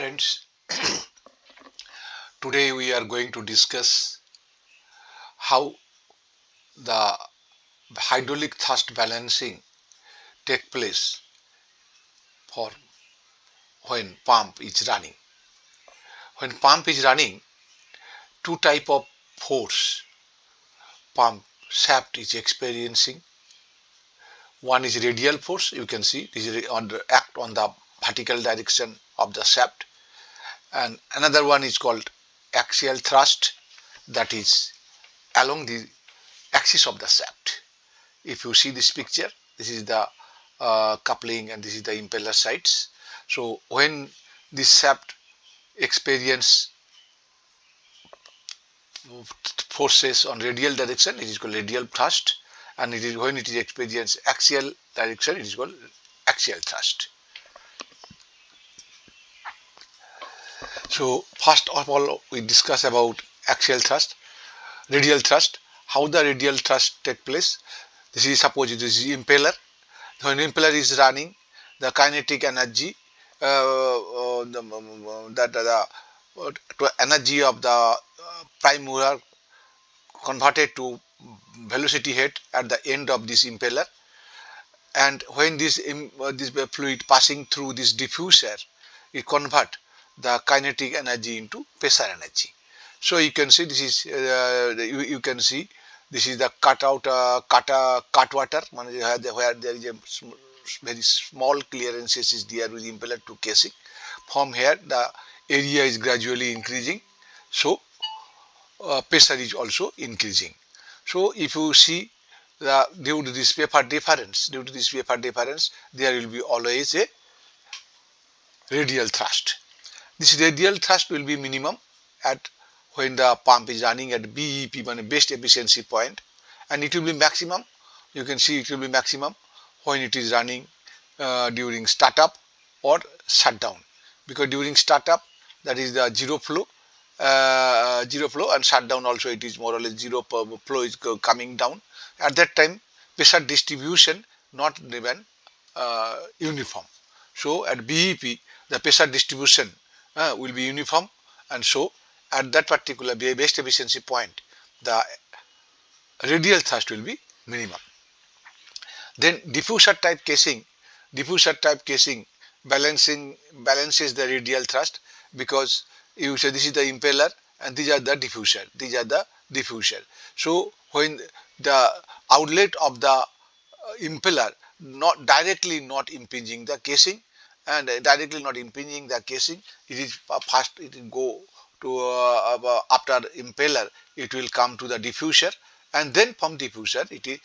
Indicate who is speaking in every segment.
Speaker 1: friends, today we are going to discuss how the hydraulic thrust balancing take place for when pump is running. When pump is running, two type of force pump shaft is experiencing. One is radial force, you can see this is act on the vertical direction of the shaft, and another one is called axial thrust, that is along the axis of the shaft. If you see this picture, this is the coupling and this is the impeller sides. So when this shaft experience forces on radial direction, it is called radial thrust, and it is when it is experience axial direction, it is called axial thrust. So first of all, we discuss about axial thrust, radial thrust. How the radial thrust take place? This is, suppose it is impeller. When impeller is running, the kinetic energy, the energy of the prime mover converted to velocity head at the end of this impeller, and when this fluid passing through this diffuser, it convert the kinetic energy into pressure energy. So you can see this is you can see this is the cut water where there is a very small clearances is there with impeller to casing. From here the area is gradually increasing, so pressure is also increasing. So if you see due to this paper difference, there will be always a radial thrust. This radial thrust will be minimum at when the pump is running at BEP, best efficiency point, and it will be maximum. You can see it will be maximum when it is running during startup or shutdown, because during startup that is the zero flow, and shutdown also it is more or less zero flow is coming down. At that time pressure distribution not even uniform. So at BEP the pressure distribution will be uniform, and so at that particular best efficiency point the radial thrust will be minimum. Then diffuser type casing balances the radial thrust, because you say this is the impeller and these are the diffuser. So when the outlet of the impeller not directly not impinging the casing, and directly not impinging the casing, it is first it will go to after impeller it will come to the diffuser, and then from diffuser it is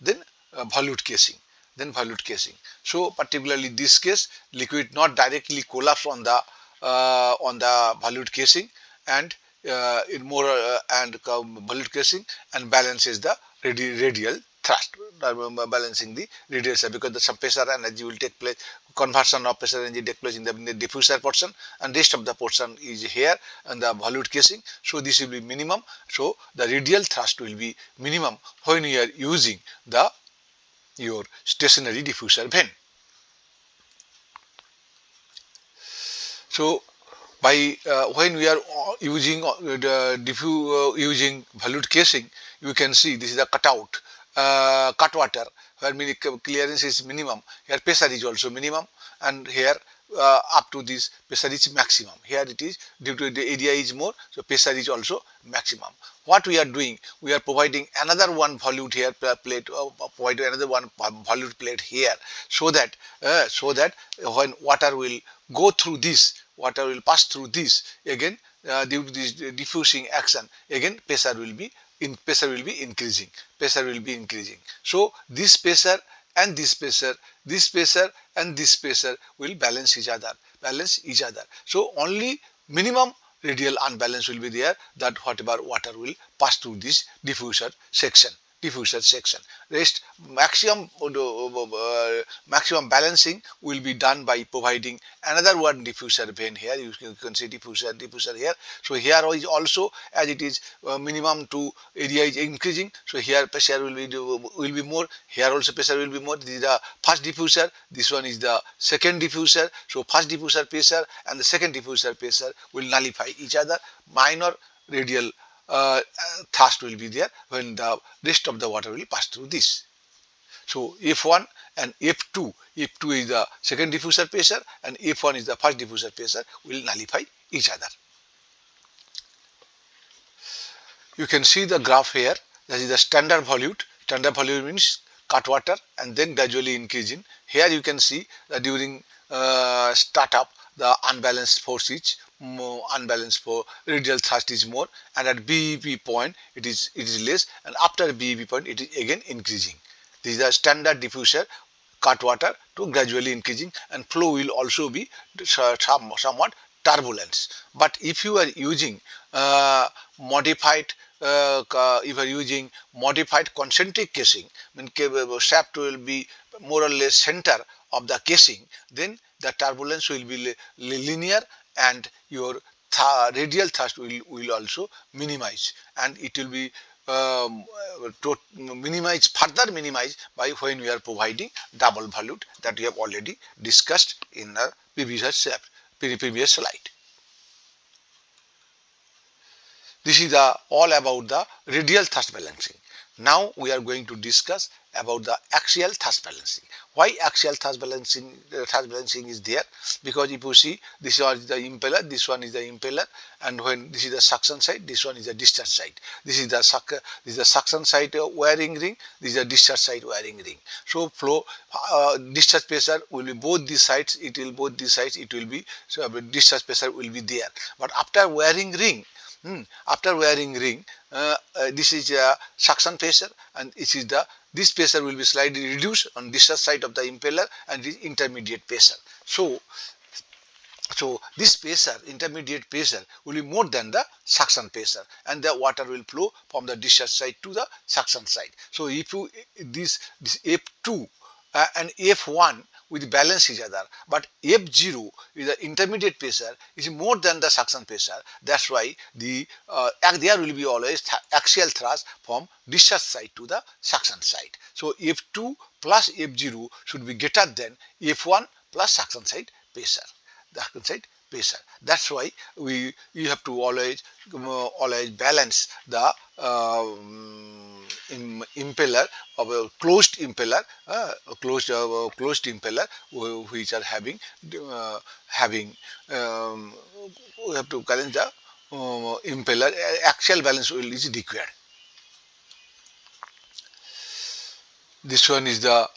Speaker 1: then volute casing. So particularly this case, liquid not directly collapse on the volute casing, and it more volute casing and balances the radial thrust, balancing the radial thrust, because some pressure energy will take place, conversion of pressure energy take place in the diffuser portion, and rest of the portion is here and the volute casing. So this will be minimum. So the radial thrust will be minimum when you are using your stationary diffuser vane. So by when we are using using volute casing, you can see this is a cut water where clearance is minimum. Here pressure is also minimum, and here up to this pressure is maximum. Here it is due to the area is more, so pressure is also maximum. What we are doing, we are providing another one volute here plate, provide another one volute plate here, so that when water will go through this, water will pass through this, again due to this diffusing action, again pressure will be increasing. So this pressure and this pressure and this pressure will balance each other. So only minimum radial unbalance will be there, that whatever water will pass through this diffuser section. diffuser section. Rest maximum balancing will be done by providing another one diffuser vane here. You can see diffuser here. So here is also, as it is minimum to area is increasing, so here pressure will be more, here also pressure will be more. This is the first diffuser, this one is the second diffuser. So first diffuser pressure and the second diffuser pressure will nullify each other. Minor radial thrust will be there when the rest of the water will pass through this. So F1 and F2, F2 is the second diffuser pressure and F1 is the first diffuser pressure, will nullify each other. You can see the graph here. That is the standard volute. Standard volute means cut water and then gradually increasing. Here you can see that during startup the unbalanced force is more, unbalanced for radial thrust is more, and at BEP point it is less, and after BEP point it is again increasing. This is a standard diffuser cut water to gradually increasing, and flow will also be somewhat turbulence. But if you are using modified concentric casing, mean shaft will be more or less center of the casing, then the turbulence will be linear and your radial thrust will also minimize, and it will be further minimized by when we are providing double volute that we have already discussed in the previous slide. This is all about the radial thrust balancing. Now we are going to discuss about the axial thrust balancing. Why axial thrust balancing is there? Because if you see, this one is the impeller, this one is the impeller, and when this is the suction side, this one is the discharge side. This is the suction side wiring ring, this is the discharge side wiring ring. So flow discharge pressure will be both these sides. It will be, so discharge pressure will be there. But after wiring ring, this is a suction pressure, and this pressure will be slightly reduced on discharge side of the impeller, and this intermediate pressure. So this pressure, intermediate pressure, will be more than the suction pressure, and the water will flow from the discharge side to the suction side. So if you this F2 and F1 will balance each other, but F0 is the intermediate pressure is more than the suction pressure. That's why there will be always axial thrust from discharge side to the suction side. So F2 plus F0 should be greater than F1 plus suction side pressure. That's why you have to always balance the impeller of a closed impeller, closed impeller which are having we have to balance the impeller. Axial balance is required. This one is the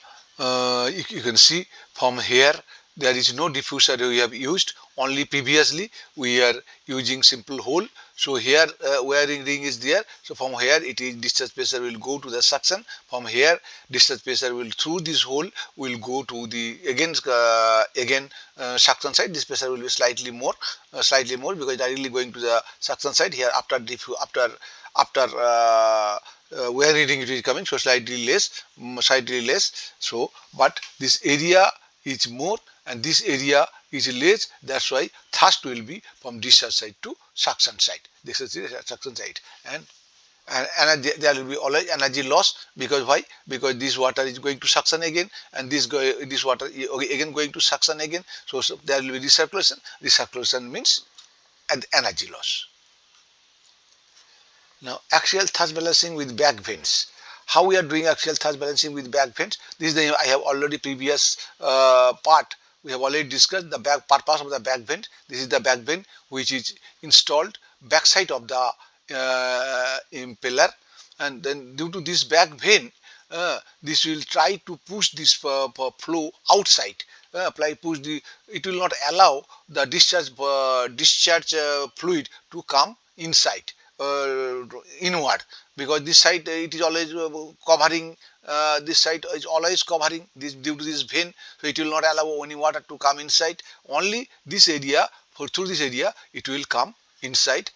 Speaker 1: you can see from here there is no diffuser we have used. Only previously we are using simple hole. So here wiring ring is there. So from here it is discharge pressure will go to the suction. From here discharge pressure will through this hole will go to the again suction side. This pressure will be slightly more because directly going to the suction side. Here after wiring ring it is coming, so slightly less. So but this area is more and this area is less. That's why thrust will be from discharge side to suction side. This is the suction side, and energy, there will be always energy loss. Because why? Because this water is going to suction again, and this water again going to suction again. So there will be recirculation. Recirculation means energy loss. Now axial thrust balancing with back vanes. How we are doing axial thrust balancing with back vanes? This is I have already previous part. We have already discussed the purpose of the back vane. This is the back vane which is installed backside of the impeller, and then due to this back vane, this will try to push this flow outside. It will not allow the discharge fluid to come inside. Inward, because this side it is always covering, this side is always covering this due to this vane, so it will not allow any water to come inside. Only this area, through this area it will come inside,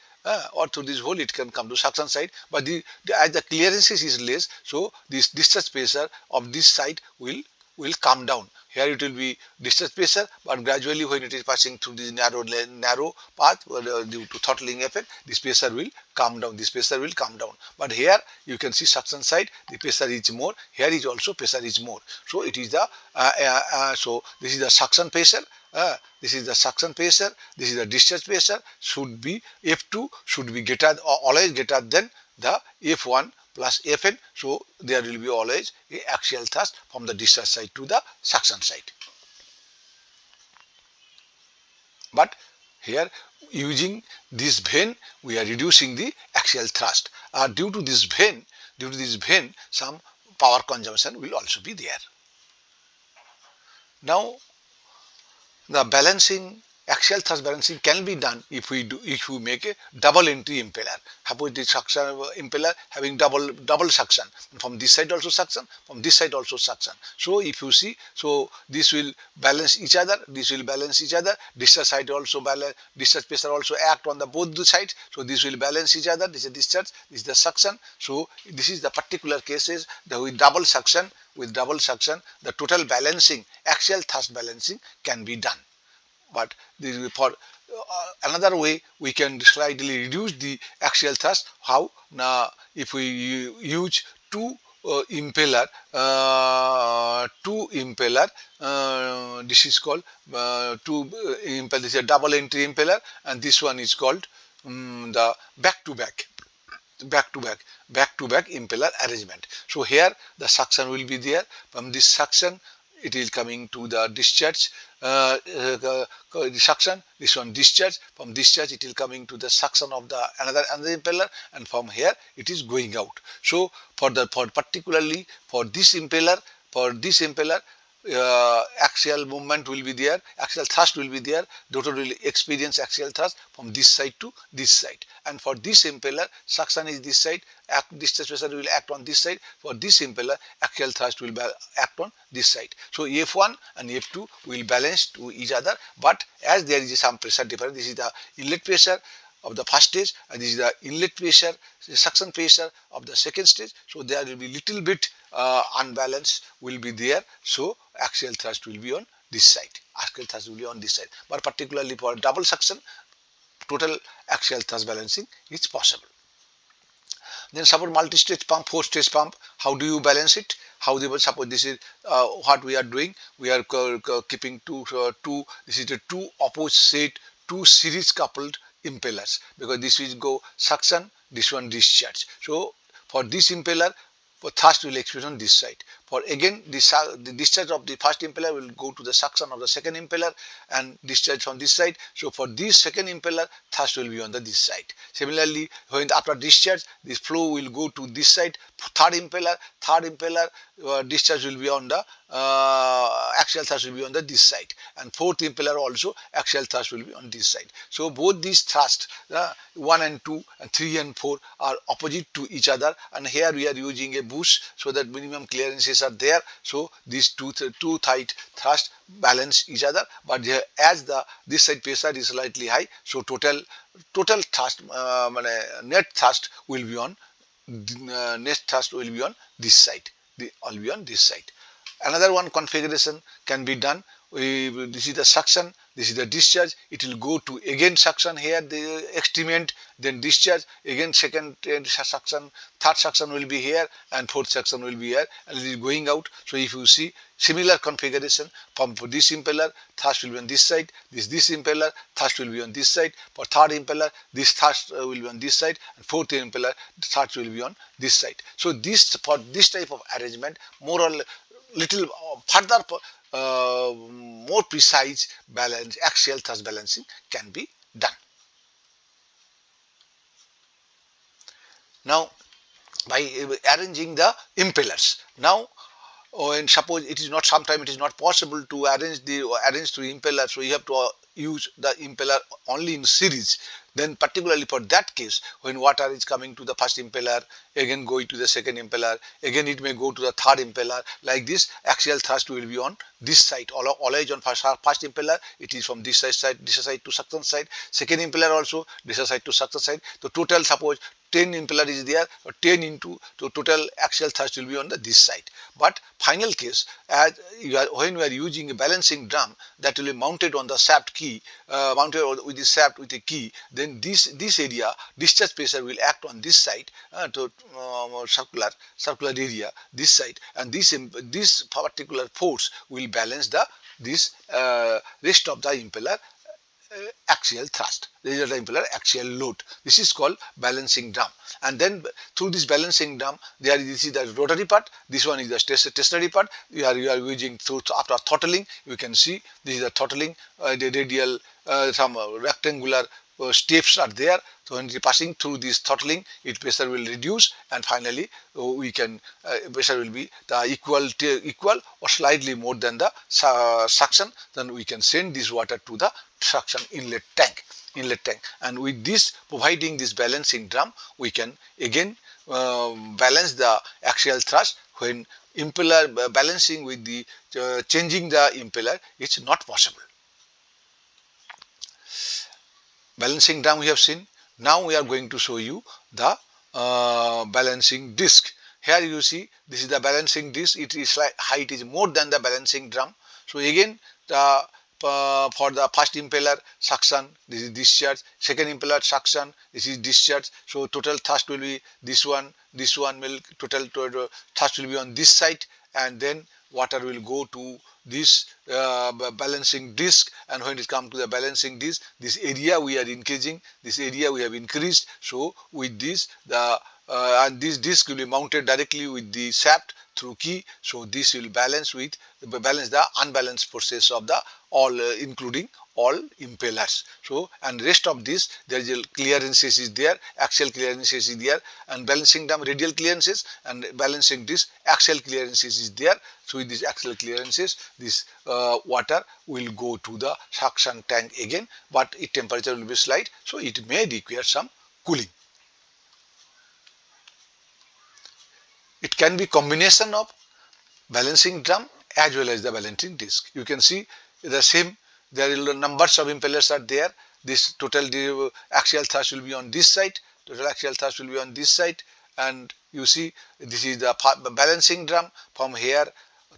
Speaker 1: or through this hole it can come to suction side, but as the clearances is less, so this discharge pressure of this side will come down. Here it will be discharge pressure, but gradually when it is passing through this narrow path due to throttling effect, this pressure will come down. This pressure will come down. But here you can see suction side, the pressure is more. Here is also pressure is more. So it is the so this is the suction pressure. This is the suction pressure. This is the discharge pressure. Should be F2 should be greater or always greater than the F1 plus Fn. So there will be always a axial thrust from the discharge side to the suction side. But here using this vane we are reducing the axial thrust. Due to this vane some power consumption will also be there. Now the balancing, axial thrust balancing can be done if we make a double entry impeller. Suppose the suction impeller having double suction, from this side also suction, from this side also suction. So if you see, so this will balance each other, this will balance each other, discharge side also balance, discharge pressure also act on the both the sides, so this will balance each other. This is discharge, this is the suction. So this is the particular cases that with double suction, the total balancing, axial thrust balancing can be done. But for another way we can slightly reduce the axial thrust. How? Now if we use two impeller, this is called two impeller. This is a double entry impeller, and this one is called the back to back impeller arrangement. So here the suction will be there. From this suction it is coming to the discharge suction, this one discharge, from discharge it is coming to the suction of the another impeller, and from here it is going out. So particularly for this impeller, axial movement will be there, axial thrust will be there, rotor will experience axial thrust from this side to this side. And for this impeller, suction is this side, discharge pressure will act on this side. For this impeller, axial thrust will act on this side. So F1 and F2 will balance to each other, but as there is some pressure difference, this is the inlet pressure of the first stage and this is the inlet pressure, suction pressure of the second stage. So there will be little bit unbalance will be there. So axial thrust will be on this side. Axial thrust will be on this side. But particularly for double suction, total axial thrust balancing is possible. Then suppose multi-stage pump, 4-stage pump, how do you balance it? How they will suppose this is what we are doing. We are keeping this is the two opposite, two series coupled impellers, because this will go suction, this one discharge. So for this impeller, for thrust will experience on this side. For again the discharge of the first impeller will go to the suction of the second impeller and discharge from this side. So for this second impeller, thrust will be on this side. Similarly, when after discharge, this flow will go to this side. Third impeller discharge will be on the axial thrust will be on this side, and fourth impeller also axial thrust will be on this side. So both these thrusts, 1 and 2 and 3 and 4 are opposite to each other, and here we are using a bush so that minimum clearances are there. So these two tight thrust balance each other, but as this side pressure is slightly high, so total thrust net thrust will be on this side. All be on this side. Another one configuration can be done. This is the suction, this is the discharge. It will go to again suction here, the extreme end, then discharge, again second suction, third suction will be here, and fourth suction will be here, and it is going out. So if you see similar configuration, from this impeller, thrust will be on this side, this impeller, thrust will be on this side. For third impeller, this thrust will be on this side, and fourth impeller, thrust will be on this side. So for this type of arrangement, more or less little further more precise balance, axial thrust balancing can be done. Now by arranging the impellers, now and suppose it is not, sometimes it is not possible to arrange through impeller, so you have to use the impeller only in series. Then particularly for that case, when water is coming to the first impeller, again going to the second impeller, again it may go to the third impeller. Like this, axial thrust will be on this side. Always on first impeller, it is from this side to suction side. Second impeller also this side to suction side. So total, suppose 10 impeller is there, 10 into, so total axial thrust will be on this side. But final case, as when we are using a balancing drum that will be mounted on the shaft key, mounted with the shaft with a key, then this area discharge pressure will act on this side to circular area, this side, and this particular force will balance this rest of the impeller axial thrust. This is the impeller axial load. This is called balancing drum. And then through this balancing drum, there is, this is the rotary part. This one is the stationary part. You are using through after throttling. You can see this is the throttling. The radial, some rectangular steps are there. So when it is passing through this throttling, its pressure will reduce, and finally we can pressure will be the equal or slightly more than the suction. Then we can send this water to the suction inlet tank. And with this, providing this balancing drum, we can again balance the axial thrust when impeller balancing with the changing the impeller, it's not possible. Balancing drum we have seen. Now we are going to show you the balancing disc. Here you see this is the balancing disc. It is height is more than the balancing drum. So again, the for the first impeller suction, this is discharge. Second impeller suction, this is discharge. So total thrust will be this one will total thrust will be on this side, and then water will go to this balancing disc. And when it comes to the balancing disc, this area we are increasing, this area we have increased. So with this, the and this disc will be mounted directly with the shaft through key. So this will balance the unbalanced forces of the all including all impellers. So and rest of this, there is a clearances is there, axial clearances is there, and balancing drum radial clearances, and balancing this axial clearances is there. So with these axial clearances, this water will go to the suction tank again, but its temperature will be slight, so it may require some cooling. It can be combination of balancing drum as well as the balancing disc. You can see the same, there are numbers of impellers are there. This total axial thrust will be on this side, and you see this is the balancing drum. From here,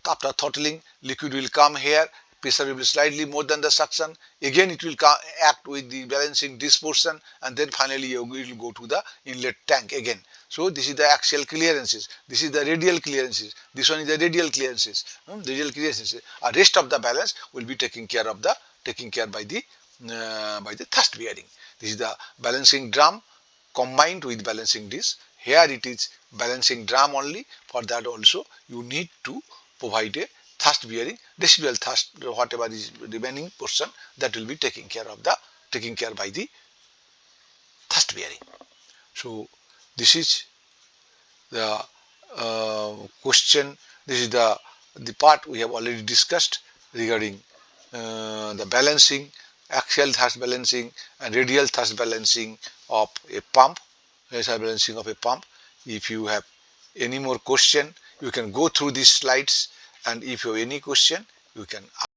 Speaker 1: after throttling, liquid will come here, pressure will be slightly more than the suction. Again it will act with the balancing disc portion, and then finally it will go to the inlet tank again. So this is the axial clearances, this is the radial clearances, this one is the radial clearances. Rest of the balance will be taken care by the thrust bearing. This is the balancing drum combined with balancing disc. Here it is balancing drum only. For that also you need to provide a thrust bearing, residual thrust, whatever is remaining portion, that will be taken care by the thrust bearing. So this is the question. This is the part we have already discussed regarding the balancing, axial thrust balancing and radial thrust balancing of a pump. If you have any more question, you can go through these slides, and if you have any question, you can ask.